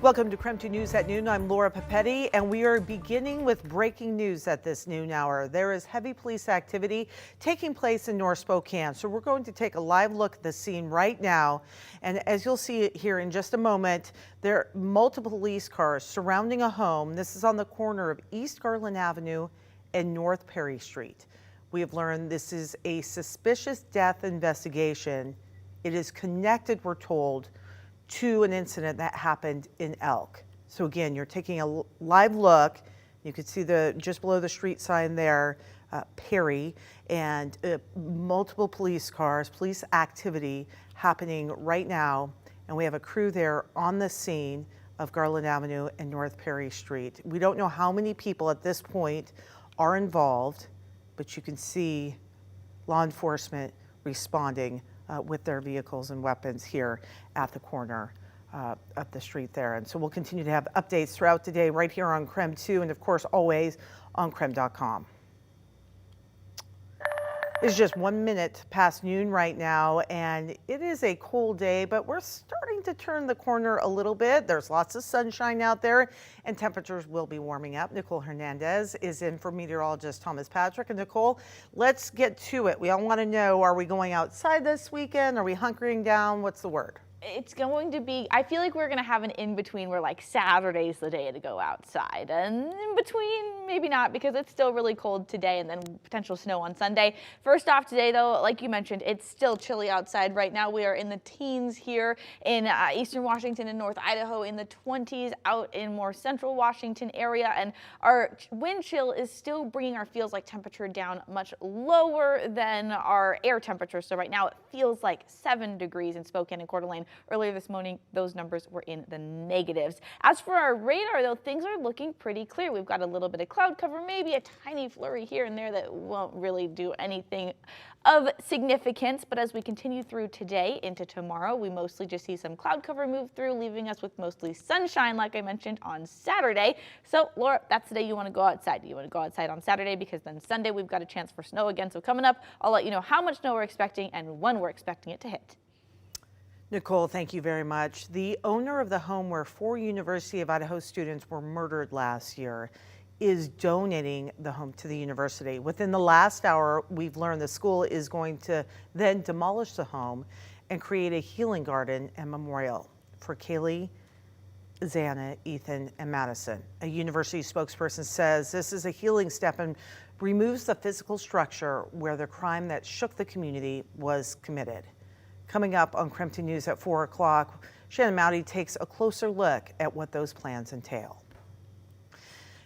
Welcome to KREM 2 News at noon. I'm Laura Papetti, and we are beginning with breaking news at this noon hour. There is heavy police activity taking place in North Spokane, so we're going to take a live look at the scene right now. And as you'll see it here in just a moment, there are multiple police cars surrounding a home. This is on the corner of East Garland Avenue and North Perry Street. We have learned this is a suspicious death investigation. It is connected, we're told, to an incident that happened in Elk. So again, you're taking a live look. You can see just below the street sign there, Perry, and multiple police cars, police activity happening right now. And we have a crew there on the scene of Garland Avenue and North Perry Street. We don't know how many people at this point are involved, but you can see law enforcement responding with their vehicles and weapons here at the corner of the street there. And so we'll continue to have updates throughout the day right here on KREM 2 and of course always on KREM.com. It's just 1 minute past noon right now, and it is a cold day, but we're starting to turn the corner a little bit. There's lots of sunshine out there, and temperatures will be warming up. Nicole Hernandez is in for meteorologist Thomas Patrick. And Nicole, let's get to it. We all want to know, are we going outside this weekend? Are we hunkering down? What's the word? It's going to be, I feel like we're going to have an in-between where like Saturday's the day to go outside, and in between maybe not, because it's still really cold today and then potential snow on Sunday. First off today though, like you mentioned, it's still chilly outside. Right now we are in the teens here in eastern Washington and North Idaho, in the 20s out in more central Washington area, and our wind chill is still bringing our feels like temperature down much lower than our air temperature. So right now it feels like 7 degrees in Spokane and Coeur d'Alene. Earlier this morning, those numbers were in the negatives. As for our radar, though, things are looking pretty clear. We've got a little bit of cloud cover, maybe a tiny flurry here and there that won't really do anything of significance. But as we continue through today into tomorrow, we mostly just see some cloud cover move through, leaving us with mostly sunshine, like I mentioned, on Saturday. So, Laura, that's the day you want to go outside. You want to go outside on Saturday, because then Sunday we've got a chance for snow again. So coming up, I'll let you know how much snow we're expecting and when we're expecting it to hit. Nicole, thank you very much. The owner of the home where 4 University of Idaho students were murdered last year is donating the home to the university. Within the last hour, we've learned the school is going to then demolish the home and create a healing garden and memorial for Kaylee, Xana, Ethan, and Madison. A university spokesperson says this is a healing step and removes the physical structure where the crime that shook the community was committed. Coming up on KREM 2 News at 4 o'clock, Shannon Mowdy takes a closer look at what those plans entail.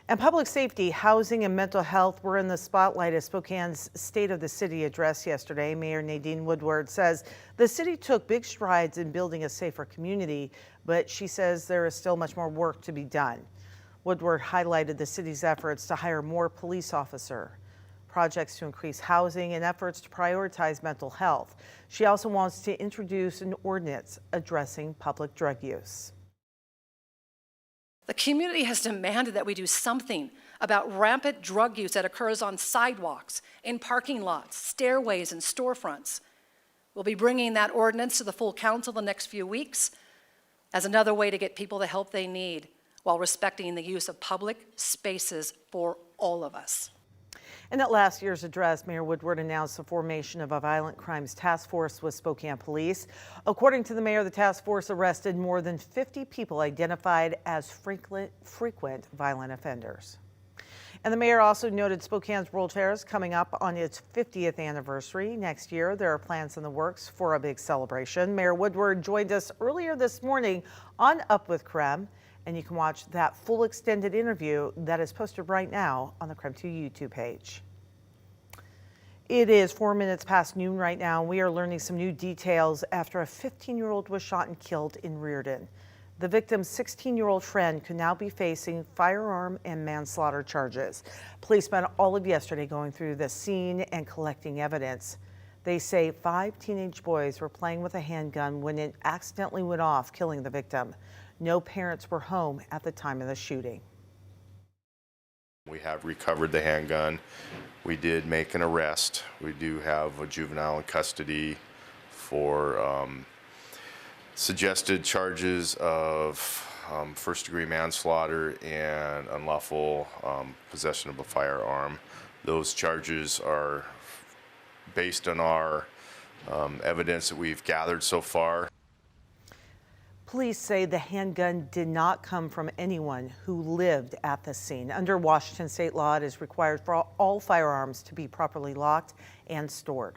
And public safety, housing, and mental health were in the spotlight as Spokane's State of the City address yesterday. Mayor Nadine Woodward says the city took big strides in building a safer community, but she says there is still much more work to be done. Woodward highlighted the city's efforts to hire more police officers, projects to increase housing, and efforts to prioritize mental health. She also wants to introduce an ordinance addressing public drug use. The community has demanded that we do something about rampant drug use that occurs on sidewalks, in parking lots, stairways, and storefronts. We'll be bringing that ordinance to the full council the next few weeks as another way to get people the help they need while respecting the use of public spaces for all of us. And at last year's address, Mayor Woodward announced the formation of a violent crimes task force with Spokane Police. According to the mayor, the task force arrested more than 50 people identified as frequent violent offenders. And the mayor also noted Spokane's World Fair is coming up on its 50th anniversary. Next year, there are plans in the works for a big celebration. Mayor Woodward joined us earlier this morning on Up with KREM, and you can watch that full extended interview that is posted right now on the KREM 2 YouTube page. It is 4 minutes past noon right now. We are learning some new details after a 15-year-old was shot and killed in Reardon. The victim's 16-year-old friend could now be facing firearm and manslaughter charges. Police spent all of yesterday going through the scene and collecting evidence. They say 5 teenage boys were playing with a handgun when it accidentally went off, killing the victim. No parents were home at the time of the shooting. We have recovered the handgun. We did make an arrest. We do have a juvenile in custody for suggested charges of first-degree manslaughter and unlawful possession of a firearm. Those charges are based on our evidence that we've gathered so far. Police say the handgun did not come from anyone who lived at the scene. Under Washington state law, it is required for all firearms to be properly locked and stored.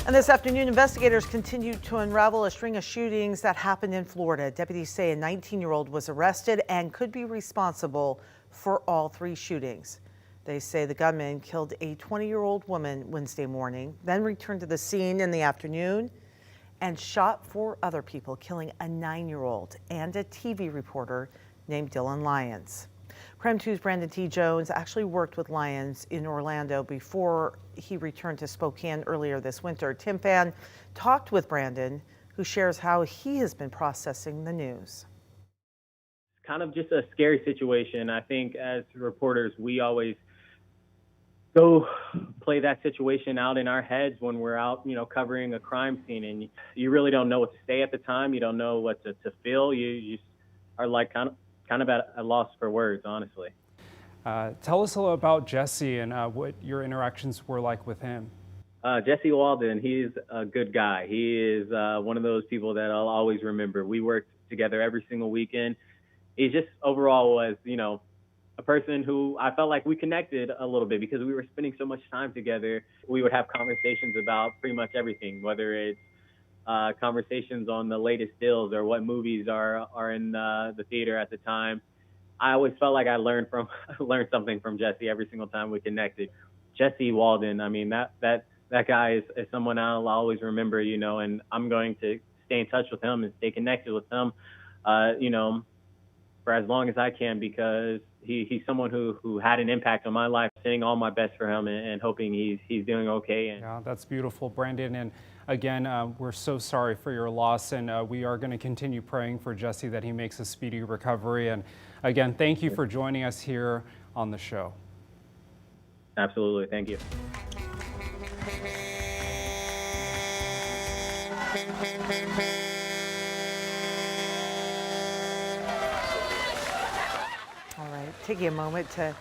And this afternoon, investigators continued to unravel a string of shootings that happened in Florida. Deputies say a 19-year-old was arrested and could be responsible for all 3 shootings. They say the gunman killed a 20-year-old woman Wednesday morning, then returned to the scene in the afternoon and shot 4 other people, killing a 9-year-old and a TV reporter named Dylan Lyons. KREM 2's Brandon T. Jones actually worked with Lyons in Orlando before he returned to Spokane earlier this winter. Tim Fan talked with Brandon, who shares how he has been processing the news. It's kind of just a scary situation. I think as reporters, we always go play that situation out in our heads when we're out, covering a crime scene, and you really don't know what to say at the time. You don't know what to feel. You just are like kind of at a loss for words, honestly. Tell us a little about Jesse and what your interactions were like with him. Jesse Walden, he's a good guy. He is one of those people that I'll always remember. We worked together every single weekend. He just overall was, a person who I felt like we connected a little bit because we were spending so much time together. We would have conversations about pretty much everything, whether it's conversations on the latest deals or what movies are in the theater at the time. I always felt like I learned something from Jesse every single time we connected. Jesse Walden, I mean, that guy is someone I'll always remember, and I'm going to stay in touch with him and stay connected with him, for as long as I can, because he's someone who had an impact on my life. Sending all my best for him and hoping he's doing okay. Yeah, that's beautiful, Brandon. And again, we're so sorry for your loss, and we are going to continue praying for Jesse that he makes a speedy recovery. And again, thank you for joining us here on the show. Absolutely, thank you. All right, taking a moment to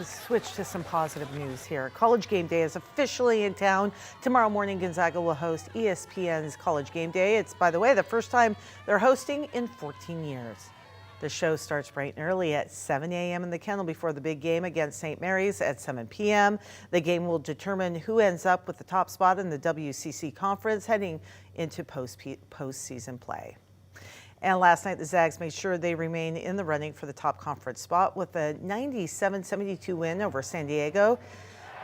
switch to some positive news here. College Game Day is officially in town. Tomorrow morning, Gonzaga will host ESPN's College Game Day. It's, by the way, the first time they're hosting in 14 years. The show starts bright and early at 7 a.m. in the Kennel before the big game against St. Mary's at 7 p.m. The game will determine who ends up with the top spot in the WCC Conference heading into postseason play. And last night, the Zags made sure they remain in the running for the top conference spot with a 97-72 win over San Diego.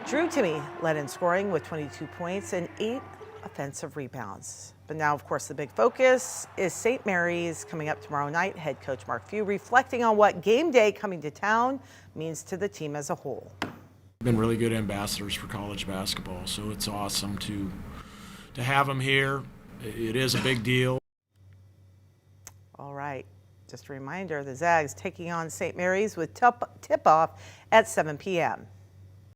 Drew Timme led in scoring with 22 points and 8 offensive rebounds. But now, of course, the big focus is St. Mary's coming up tomorrow night. Head coach Mark Few reflecting on what game day coming to town means to the team as a whole. We've been really good ambassadors for college basketball, so it's awesome to have them here. It is a big deal. All right, just a reminder, the Zags taking on St. Mary's with tip-off at 7 p.m.